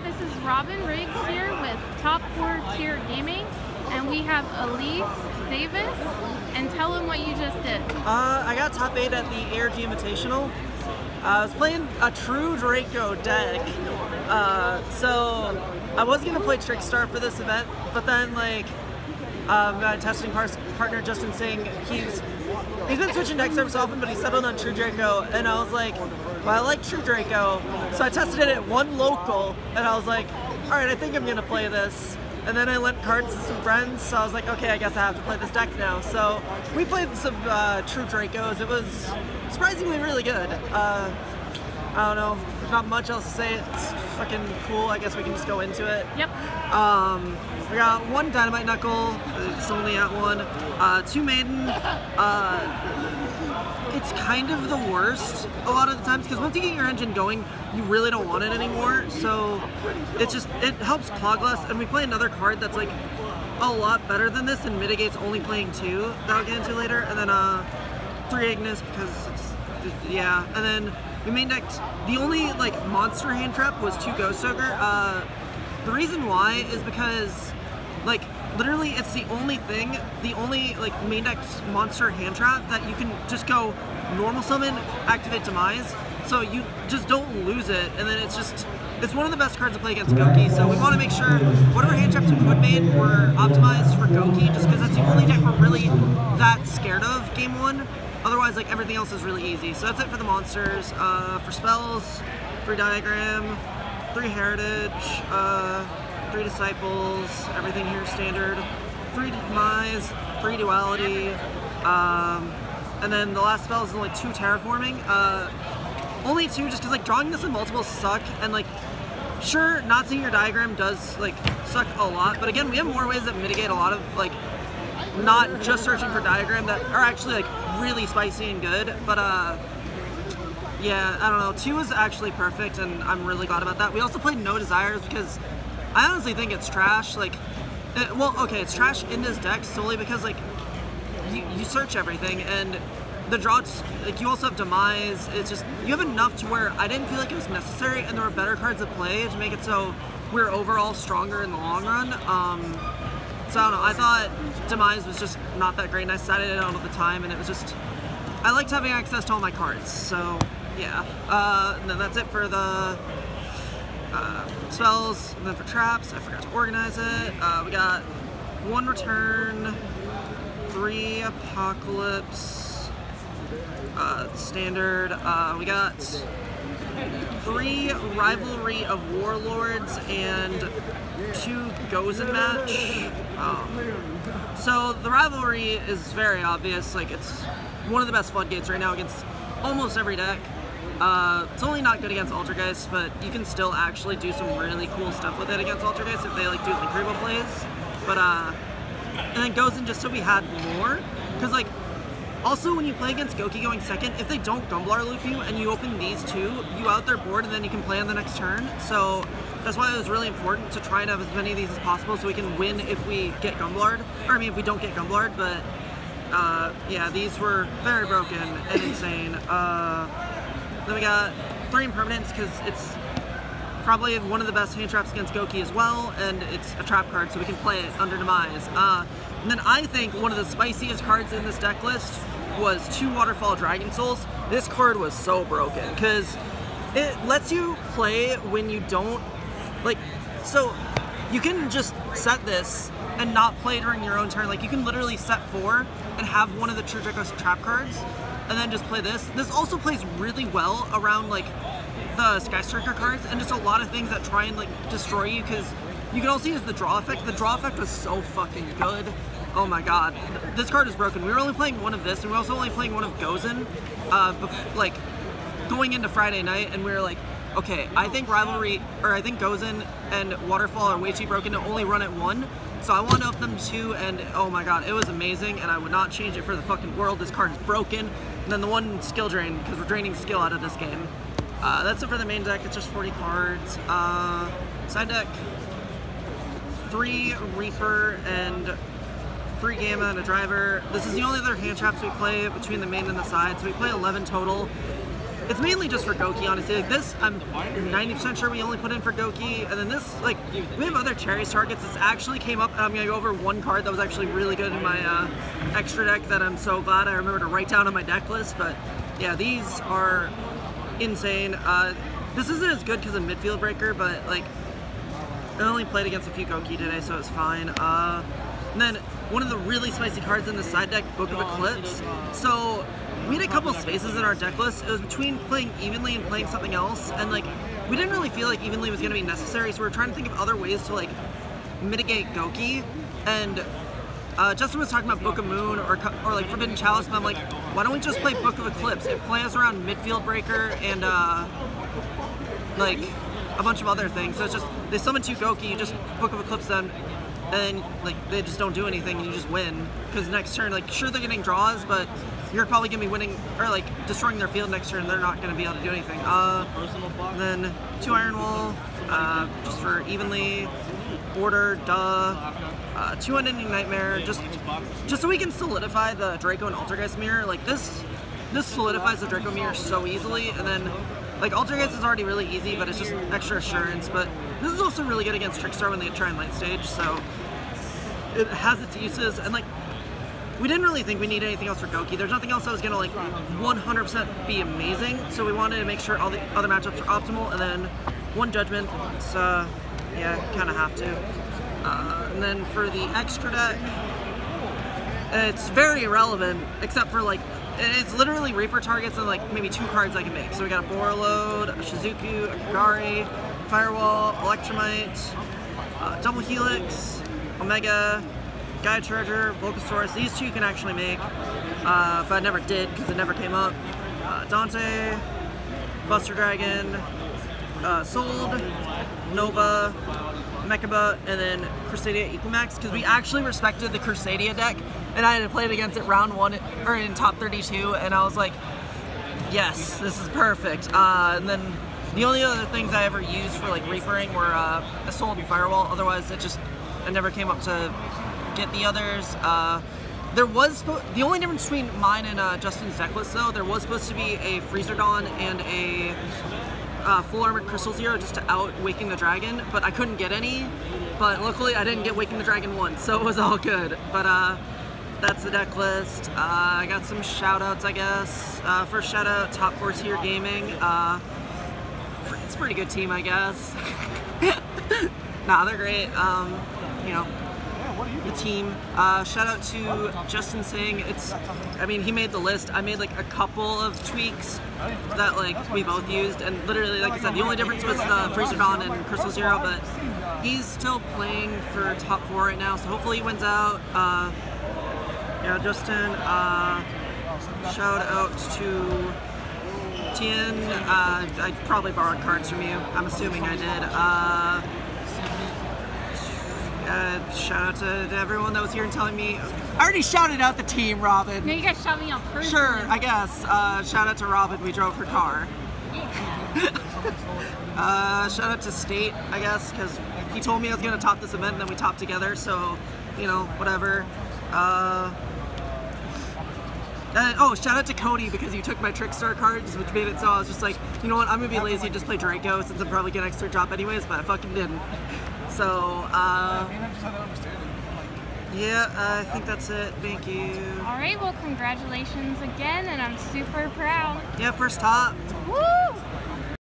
this is Robin Riggs here with Top 4 Tier Gaming, and we have Alyse Davis, and tell them what you just did. I got top 8 at the ARG Invitational. I was playing a true Draco deck, so I was going to play Trickstar for this event, but then like my testing partner Justin Singh, he's been switching decks every so often, but he settled on True Draco, and I was like, well, I like True Draco, so I tested it at one local, and I was like, alright, I think I'm going to play this. And then I lent cards to some friends, so I was like, okay, I guess I have to play this deck now. So we played some True Dracos. It was surprisingly really good. I don't know, there's not much else to say. It's fucking cool. I guess we can just go into it. Yep. We got 1 Dynamite Knuckle. It's only at 1. 2 Maiden. It's kind of the worst a lot of the times, because once you get your engine going, you really don't want it anymore. So it helps clog less. And we play another card that's like a lot better than this and mitigates only playing 2 that I'll get into later. And then 3 Ignis, because it's, yeah. And then we main decked, the only like monster hand trap was 2 Ghost Ogre. The reason why is because like literally it's the only like main decked monster hand trap that you can just go normal summon, activate Demise, so you just don't lose it, and then it's one of the best cards to play against Goki. So we want to make sure whatever hand traps we could made were optimized for Goki, just because that's the only deck we're really that scared of game 1. Otherwise, like, everything else is really easy. So that's it for the monsters. For spells, 3 Diagram, 3 Heritage, 3 Disciples, everything here standard, 3 Demise, 3 Duality, and then the last spell is only 2 Terraforming. Only 2 just because like drawing this in multiples suck, and like sure, not seeing your diagram does like suck a lot, but again, we have more ways that mitigate a lot of like not just searching for diagram that are actually like really spicy and good. But yeah, I don't know, 2 was actually perfect, and I'm really glad about that. We also played No Desires because I honestly think it's trash. Like, well, okay, it's trash in this deck solely because like you search everything, and the draw, like, you also have Demise. It's just, you have enough to where I didn't feel like it was necessary, and there were better cards to play to make it so we're overall stronger in the long run. So I don't know, I thought Demise was just not that great, and I decided it out at the time, and it was just, I liked having access to all my cards, so yeah. And then that's it for the spells. And then for traps, I forgot to organize it. We got 1 Return, 3 Apocalypse, standard. We got 3 Rivalry of Warlords and 2 Gozen Match. So the Rivalry is very obvious. Like, it's one of the best floodgates right now against almost every deck. It's only not good against Altergeist, but you can still actually do some really cool stuff with it against Altergeist if they like do like reroll plays. But and then Gozen just so we had more, because like also when you play against Goki going second, if they don't Gumblar loop you and you open these 2, you out their board and then you can play on the next turn. So that's why it was really important to try and have as many of these as possible so we can win if we get Gumblar'd, or I mean if we don't get Gumblar'd. But yeah, these were very broken and insane. Then we got 3 Impermanence because it's probably one of the best hand traps against Goki as well, and it's a trap card, so we can play it under Demise. And then I think one of the spiciest cards in this deck list was 2 Waterfall Dragon Souls. This card was so broken because it lets you play when you don't, like, so you can just set this and not play during your own turn. Like, you can literally set 4 and have one of the True Draco's trap cards, and then just play this. This also plays really well around like the Sky Striker cards and just a lot of things that try and like destroy you, because you can also use the draw effect. The draw effect was so fucking good. Oh my god. This card is broken. We were only playing 1 of this, and we were also only playing 1 of Gozen, like going into Friday night, and we were like, okay, I think Rivalry, or I think Gozen and Waterfall are way too broken to only run at 1. So I wanted to up them to 2, and oh my god, it was amazing, and I would not change it for the fucking world. This card is broken. And then the 1 skill drain, because we're draining skill out of this game. That's it for the main deck. It's just 40 cards. Side deck, 3 Reaper and 3 Gamma and a Driver. This is the only other hand traps we play between the main and the side, so we play 11 total. it's mainly just for Goki, honestly. Like this, I'm 90% sure we only put in for Goki, and then this, like, we have other Cherries targets. This actually came up, and I'm gonna go over one card that was actually really good in my extra deck that I'm so glad I remember to write down on my deck list. But yeah, these are insane. This isn't as good because of Midfield Breaker, but like, I only played against a few Goki today, so it's fine. And then one of the really spicy cards in the side deck, Book of Eclipse. So we had a couple spaces in our deck list. It was between playing Evenly and playing something else, and like we didn't really feel like Evenly was going to be necessary, so we were trying to think of other ways to like mitigate Goki. And Justin was talking about Book of Moon or like Forbidden Chalice, and I'm like, why don't we just play Book of Eclipse? It plays around Midfield Breaker and like a bunch of other things. So it's just, they summon 2 Goki, you just Book of Eclipse them, and like they just don't do anything and you just win. Because next turn, like sure they're getting draws, but you're probably gonna be winning or like destroying their field next turn. They're not gonna be able to do anything. Then 2 Iron Wool, just for Evenly, Order, 2 Unending Nightmare, just so we can solidify the Draco and Altergeist mirror. Like this solidifies the Draco mirror so easily, and then like Altergeist is already really easy, but it's just extra assurance. But this is also really good against Trickstar when they try and late stage, so it has its uses. And like, we didn't really think we needed anything else for Goki. There's nothing else that was gonna like 100% be amazing, so we wanted to make sure all the other matchups are optimal. And then 1 Judgment, it's yeah, kind of have to. And then for the extra deck, it's very irrelevant, except for like, it's literally Reaper targets and like maybe 2 cards I can make. So we got a Borreload, a Shizuku, a Kagari, Firewall, Electromite, Double Helix, Omega, Gaia Charger, Volcasaurus. These 2 you can actually make, but I never did because it never came up. Dante, Buster Dragon, Sold, Nova, Mechaba, and then Crusadia Equimax, because we actually respected the Crusadia deck, and I had played against it round 1 or in top 32, and I was like, yes, this is perfect. And then the only other things I ever used for like Reapering were Assault and Firewall. Otherwise, I never came up to get the others. There was the only difference between mine and Justin's deck list, though. There was supposed to be a Freezer Dawn and a Full Armored Crystal Zero just to out Waking the Dragon, but I couldn't get any. But luckily, I didn't get Waking the Dragon once, so it was all good. But that's the deck list. I got some shout outs, I guess. First shout out, Top 4 Tier Gaming. It's a pretty good team, I guess. Nah, they're great. You know, the team. Shout out to Justin Singh. I mean, he made the list. I made like a couple of tweaks that like we both used, and literally, like I said, the only difference was the Freezer Dawn and Crystal Zero, but he's still playing for top 4 right now, so hopefully he wins out. Yeah, Justin, shout out to Tien. I probably borrowed cards from you. I'm assuming I did. Shout out to everyone that was here and telling me. I already shouted out the team, Robin. No, you guys shout me out personally. Sure, I guess. Shout out to Robin. We drove her car. Shout out to State, I guess, because he told me I was going to top this event, and then we topped together, so, you know, whatever. Oh, shout out to Cody, because you took my Trickstar cards, which made it so I was just like, you know what, I'm going to be lazy and just play Draco, since I'm probably going to extra drop anyways, but I fucking didn't. So, yeah, I think that's it. Thank you. Alright, well, congratulations again, and I'm super proud. Yeah, first top. Woo!